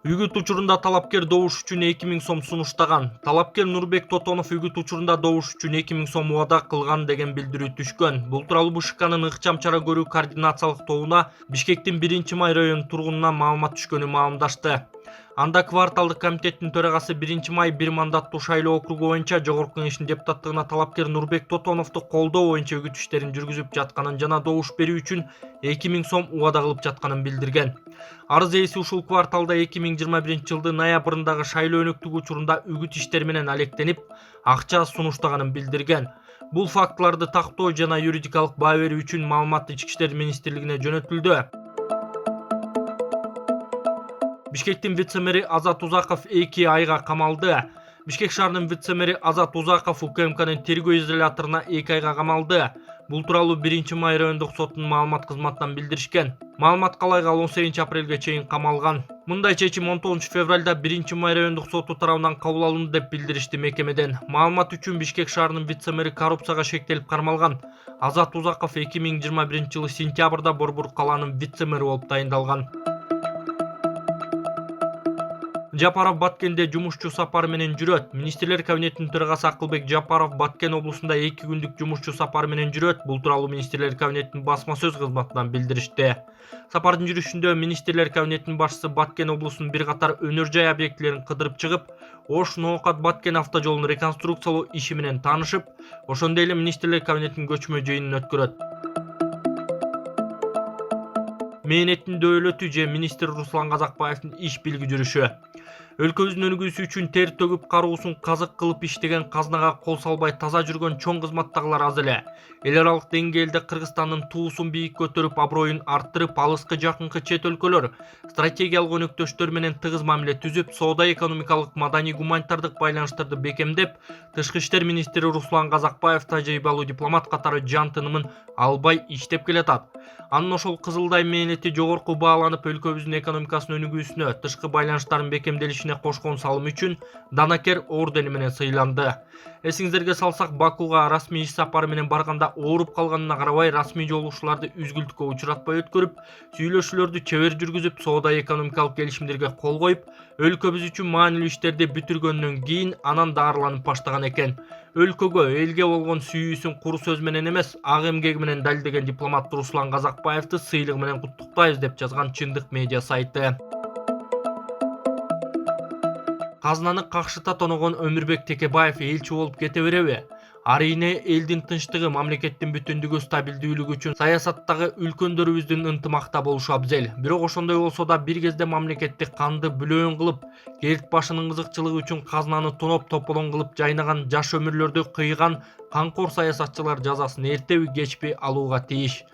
Үгүт учурунда талапкер добуш үчүн 2000 сом сунуштаган. Талапкер Нурбек Тотонов үгүт учурунда добуш үчүн 2000 сом убада кылган деген билдирүү түшкөн. Бул тууралуу БШКнын ыкчам чара көрүү координациялык тобуна Бишкектин 1-Май районунун тургунунан маалымат түшкөнү маалымдашты. Анда кварталдык комитеттин төрагасы 1-Май бир мандаттуу шайлоо округу боюнча Жогорку Кеңештин депутаттыгына талапкер Нурбек Тотоновду колдоо боюнча үгүт иштерин жүргүзүп жатканын жана добуш берүү үчүн 2000 сом убада кылып жатканын билдирген. Арыз ээси ушул кварталда 2021-жылдын ноябрындагы шайлоо өнөктүгү учурунда үгүт иштери менен алектенип, акча сунуштаганын билдирген. Бул фактыларды тактоо жана юридикалык баа берүү үчүн маалымат Ички иштер министрлигине жөнөтүлдү. Бишкектин вице-мэри Азат Узаков 2 айга камалды. Бишкек шаарынын вице-мэри Азат Узаков УКМКнын тергөө изоляторуна 2 айга камалды. Бул тууралуу 1-Май райондук соттун маалымат кызматынан билдиришкен. Маалымат калайга 18-апрелге чейин камалган. Мындай чечим 19 февралда 1-Май райондук соту тарабынан кабыл алынды деп билдиришти мекемеден. Маалымат үчүн Бишкек шаарынын вице-мэри коррупцияга шектелип кармалган. Азат Узаков 2021-жылы сентябрда Борбор калаанын вице-мэри болуп дайындалган. Жапаров Баткенде жумушчу сапары менен жүрөт. Министрлер кабинетинин төрагасы Акылбек Жапаров Баткен облусунда 2 күндүк жумушчу сапары менен жүрөт. Бул тууралуу Министрлер кабинетинин басма сөз кызматынан билдиришти. Сапардын жүрүшүндө Министрлер кабинетинин башчысы Баткен облусунун бир катар өнөр жай объектилерин кыдырып чыгып, Ош Ноокат Баткен автожолун реконструкциялоо иши менен таанышып, ошондой эле Министрлер кабинетинин көчмө жыйынын өткөрөт. Мээнеттин дөөлөтү же министр Руслан Казакбаевдин иш билги жүрүшү. Өлкөбүздүн өнүгүүсү үчүн тер төгүп каруусун казык кылып иштеген, казнага кол салбай таза жүргөн чоң кызматтагылар аз эле. Эл аралык деңгээлде Кыргызстандын туусун бийик көтөрүп, аброюн арттырып, алыскы жакынкы чет өлкөлөр стратегиялык өнөктөштөр менен тыгыз мамиле түзүп, соода-экономикалык, маданий-гуманитардык байланыштарды бекемдеп, тышкы иштер министри Руслан Казакбаев тажрыйбалуу дипломат катары жан тынымын албай иштеп келатат. Анын ошол кызылдай мээнети жогорку бааланып, өлкөбүздүн экономикасынын өнүгүүсүнө, тышкы байланыштардын бекемделишине кошкон салымы үчүн Данакер ордени менен сыйланды. Эсиңиздерге салсак, Бакуга расмий иш сапары менен барганда ооруп калганына карабай, расмий жолугушууларды үзгүлтүккө учуратпай өткөрүп, сүйлөшүүлөрдү чебер жүргүзүп, соода-экономикалык келишимдерге кол коюп, өлкөбүз үчүн маанилүү иштерди бүтүргөндөн кийин анан даарыланып баштаган экен. Өлкөгө, элге болгон сүйүүсүн куру сөз менен эмес, ак эмгеги менен далилдеген дипломат Руслан Казакбаевди сыйлыгы менен куттуктайбыз деп жазган Чындык медиа сайты. Казнаны какшыта тоногон Өмүрбек Текебаев элчи болуп кете береби? Арийне элдин тынчтыгы, мамлекеттин бүтүндүгү, стабилдүүлүгү үчүн саясаттагы үлкөндөрүбүздүн ынтымакта болушу абзел. Бирок ошондой болсо да бир кезде мамлекетти канды бүлөөн кылып, керт башынын кызыкчылыгы үчүн казнаны тоноп тополоң кылып жайнаган, жаш өмүрлөрдү кыйган канкор саясатчылар жазасын эртеби кечпи алууга тийиш.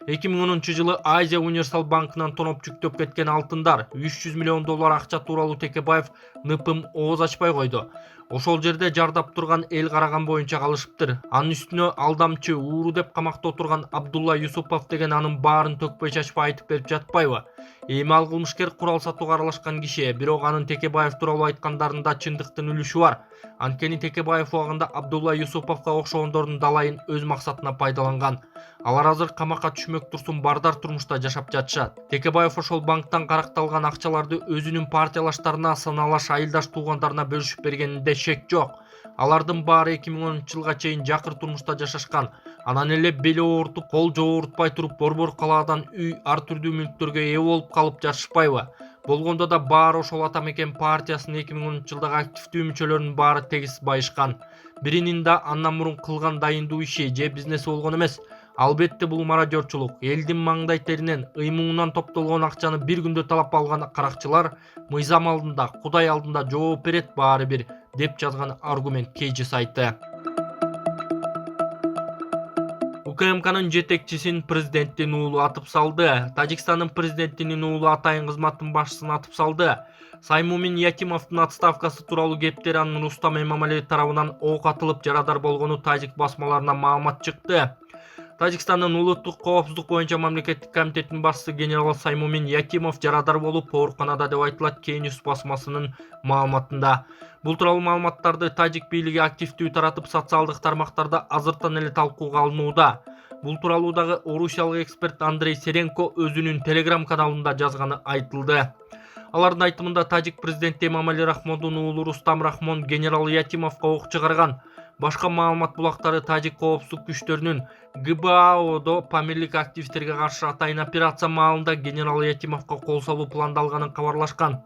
2010-жылы Азия Универсал банкынан тоноп жүктөп кеткен алтындар, $300 миллион акча тууралуу Текебаев ныпым ооз ачпай койду. Ошол жерде жардап турган эл караган боюнча калышыптыр. Анын үстүнө алдамчы, ууру деп камакта отурган Абдулла Юсупов деген анын баарын төкпөй чачпай айтып берип жатпайбы? Эми ал кылмышкер курал сатууга аралашкан киши, бирок анын Текебаев тууралуу айткандарында чындыктын үлүшү бар. Анткени Текебаев убагында Абдулла Юсуповго окшогондордун далайын өз максатына пайдаланган. Алар азыр камакка түшмөк турсун бардар турмушта жашап жатышат. Текебаев ошол банктан каракталган акчаларды өзүнүн партиялаштарына, саналаш айылдаш туугандарына бөлүшүп бергенинде шек жок. Алардын баары 2010-жылга чейин жакыр турмушта жашашкан. Анан эле бели оорутуп, кол жоорутпай туруп, Борбор калаадан үй, ар түрдүү мүлктөргө ээ болуп калып жатышпайбы? Болгондо да баары ошол ата мекен партиясынын 2010-жылдагы активдүү мүчөлөрүнүн баары тегиз байышкан. Биринин да андан мурун кылган дайындуу иши же бизнеси болгон эмес. Албетте бул мародёрчулук. Элдин маңдай теринен, ыймуунан топтолгон акчаны бир күндө талап алган каракчылар мыйзам алдында, Кудай алдында жооп берет баары бир, деп жазган Аргумент KG сайты. УКМКнын жетекчисин президенттин уулу атып салды. Тажикстандын президентинин уулу атайын кызматтын башчысын атып салды. Саймумин Якимовдун отставкасы тууралуу кептер анын Рустам Эмомалиев тарабынан ок атылып жарадар болгону тажик басмаларына маалымат чыкты. Тажикстандын улуттук коопсуздук боюнча мамлекеттик комитеттин башчысы генерал Саймумин Якимов жарадар болуп ооруканада деп айтылат Кенюс басмасынын маалыматында. Бул тууралуу маалыматтарды тажик бийлиги активдүү таратып, социалдык тармактарда азыртан эле талкууга алынууда. Бул тууралуу дагы орусиялык эксперт Андрей Серенко өзүнүн Telegram каналында жазганы айтылды. Алардын айтымында Тажик президенти Эмомали Рахмондун уулу Рустам Рахмон генерал Ятимовго ок чыгарган. Башка маалымат булактары Тажик коопсуздук күчтөрүнүн ГБАОдо памирлик активисттерге каршы атайын операция маалында генерал Ятимовго кол салуу пландалганын кабарлашкан.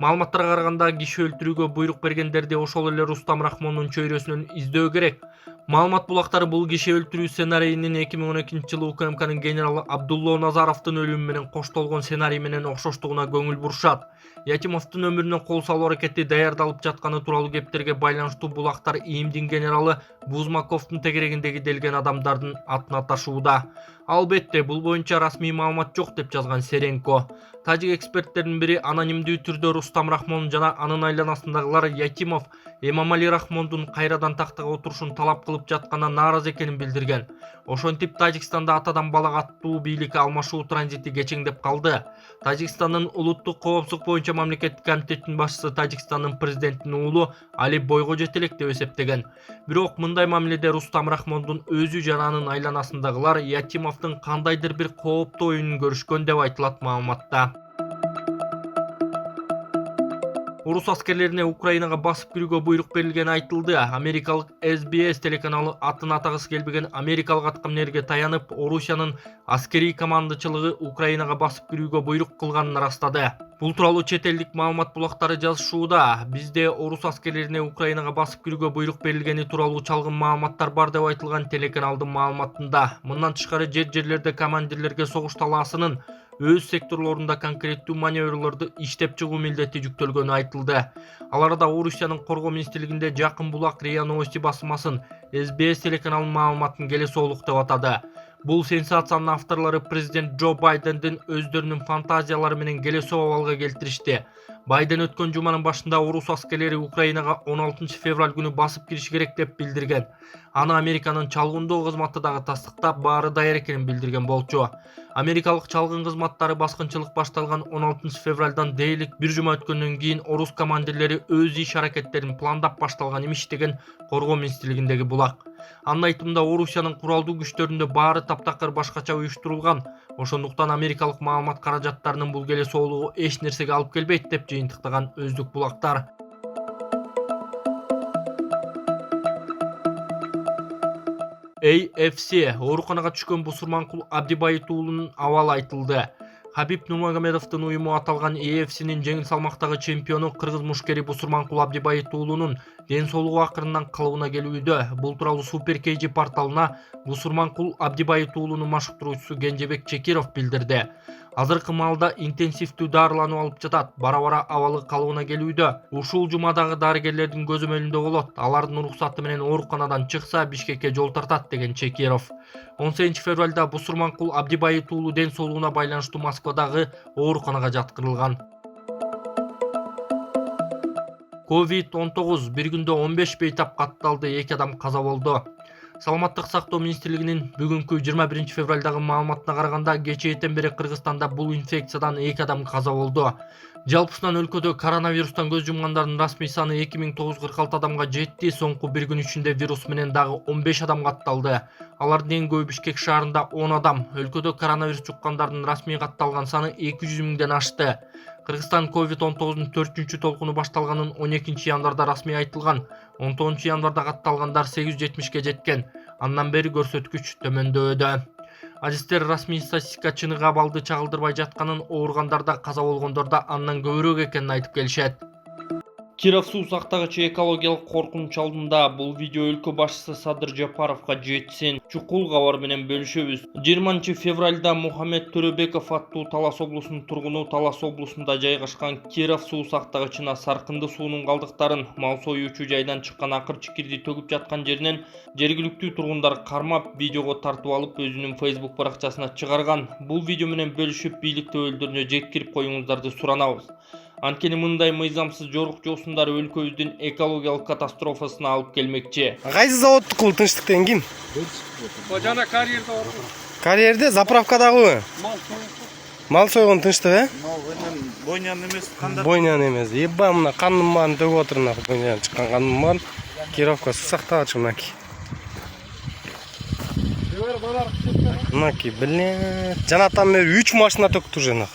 Маалыматтарга караганда киши өлтүрүүгө буйрук бергендерди ошол эле Рустам Рахмондун чөйрөсүнөн издөө керек. Маалымат булактары бул киши өлтүрүү сценарийинин 2012-жылы УКМКнын генералы Абдулло Назаровдун өлүмү менен коштолгон сценарий менен окшоштугуна көңүл бурушат. Ятимовдун өмүрүнө кол салуу аракети даярдалып жатканы тууралуу кептерге байланыштуу булактар ИИМдин генералы Бузмаковдун тегерегиндеги делген адамдардын атын аташууда. Албетте, бул боюнча расмий маалымат жок деп жазган Серенко. Тажик эксперттердин бири анонимдүү түрдө Рустам Рахмон жана анын айланасындагылар Ятимов Эмомали Рахмондун кайрадан тактага отурушун талап кылып жатканына нааразы экенин билдирген. Ошентип Тажикстанда атадан балага аттуу бийлик алмашуу транзити кечеңдеп калды. Тажикстандын улуттук коопсуздук боюнча мамлекеттик комитеттин башчысы Тажикстандын президентинин уулу Али бойго жете элек деп эсептеген. Бирок мындай мамиледе Рустам Рахмондун өзү жана анын айланасындагылар Ятимовдун кандайдыр бир кооптуу оюнун көрүшкөн деп айтылат маалыматта. Орус аскерлерине Украинага басып кирүүгө буйрук берилгени айтылды. Америкалык SBS телеканалы атын атагысы келбеген америкалык аткаминерге таянып, Орусиянын аскерий командачылыгы Украинага басып кирүүгө буйрук кылганын ырастады. Бул тууралуу чет элдик маалымат булактары жазышууда. Бизде орус аскерлерине Украинага басып кирүүгө буйрук берилгени тууралуу чалгын маалыматтар бар деп айтылган телеканалдын маалыматында. Мындан тышкары жерлерде командирлерге согуш талаасынын өз секторлорунда конкреттүү маневрлорду иштеп чыгуу милдети жүктөлгөнү айтылды. Аларда Орусиянын коргоо министрлигинде Жакын Булак РИА Новости басмасын SBS телеканалынын маалыматын келесоолук деп атады. Бул сенсациянын авторлору президент Джо Байдендин өздөрүнүн фантазиялары менен келесоо абалга келтиришти. Байден өткөн жуманын башында орус аскерлери Украинага 16 февраль күнү басып кириши керек деп билдирген. Аны Американын чалгындоо кызматы дагы тастыктап, баары даяр экенин билдирген болчу. Америкалык чалгын кызматтары баскынчылык башталган 16 февралдан дээрлик бир жума өткөндөн кийин орус командирлери өз иш аракеттерин пландап башталган имиш деген коргоо министрлигиндеги Булак. Анын айтымында Орусиянын куралдуу күчтөрүндө баары таптакыр башкача уюштурулган. Ошондуктан америкалык маалымат каражаттарынын бул келесоолугу эч нерсеге алып келбейт деп жыйынтыктаган өздүк булактар. AFC ооруканага түшкөн Бусурманкул Абдибайыт уулунун абалы айтылды. Хабиб Нурмагомедовдун уюму аталган AFC'нин жеңил салмактагы чемпиону кыргыз мушкери Бусурманкул Абдибайыт уулунун ден соолугу акырындан калыбына келүүдө. Бул тууралуу Супер KG порталына Бусурманкул Абдибайыт уулунун машыктыруучусу Кенжебек Чекиров билдирди. Азыркы маалда интенсивдүү дарылануу алып жатат. Бара-бара абалы калыбына келүүдө. Ушул жумадагы дарыгерлердин көзөмөлүндө болот. Алардын уруксаты менен ооруканадан чыкса Бишкекке жол тартат деген Чекиров. 18 февралда Бусурманкул Абдибайыт уулу ден соолугуна байланыштуу Москвадагы ооруканага жаткырылган. COVID-19 бир күндө 15 бейтап катталды, 2 адам каза болду. Саламаттык сактоо министрлигинин бүгүнкү 21 февралдагы маалыматына караганда кечээден бери Кыргызстанда бул инфекциядан 2 адам каза болду. Жалпысынан өлкөдө коронавирустан көз жумгандардын расмий саны 2946 адамга жетти. Соңку бир күн ичинде вирус менен дагы 15 адам катталды. Алардын эң көбү Бишкек шаарында 10 адам. Өлкөдө коронавирус жуккандардын расмий катталган саны 200 миңден ашты. Кыргызстан COVID-19 4-чү толкуну башталганын 12 январда расмий айтылган. 19 январда катталгандар 870ге жеткен. Андан бери көрсөткүч төмөндөдө. Адистер расмий статистика чыныгы абалды чагылдырбай жатканын, ооругандарда каза болгондорда андан көбүрөөк экенин айтып келишет. Киров суу сактагычы экологиялык коркунуч алдында бул видео өлкө башчысы Садыр Жапаровго жетсин. Чукул кабар менен бөлүшөбүз. 20 февралда Мухаммед Төрөбеков аттуу Талас облусунун тургуну Талас облусунда жайгашкан Киров суу сактагычына саркынды суунун калдыктарын мал союучу жайдан чыккан акыр чикирди төгүп жаткан жеринен жергиликтүү тургундар кармап видеого тартып алып өзүнүн Facebook баракчасына чыгарган. Бул видео менен бөлүшүп бийлик өкүлдөрүнө жеткирип коюңуздарды суранабыз. Анткени мындай мыйзамсыз жорук жоосундар өлкөбүздүн экологиялык катастрофасына алып келмекчи. Кайсы заводдук бул тынчтыктан ким? Жана карьерде бар. Карьерде заправкадагы. Мал сойгон тынчтык, э? Бойнян эмес, кандай? Бойнян эмес. Еба мына каным баарын төгүп отур мына бойнян чыккан каным бар. Кировка суу сактагычы мынаки. Мынаки, блин. Жанатан бери 3 машина төктүр жанак.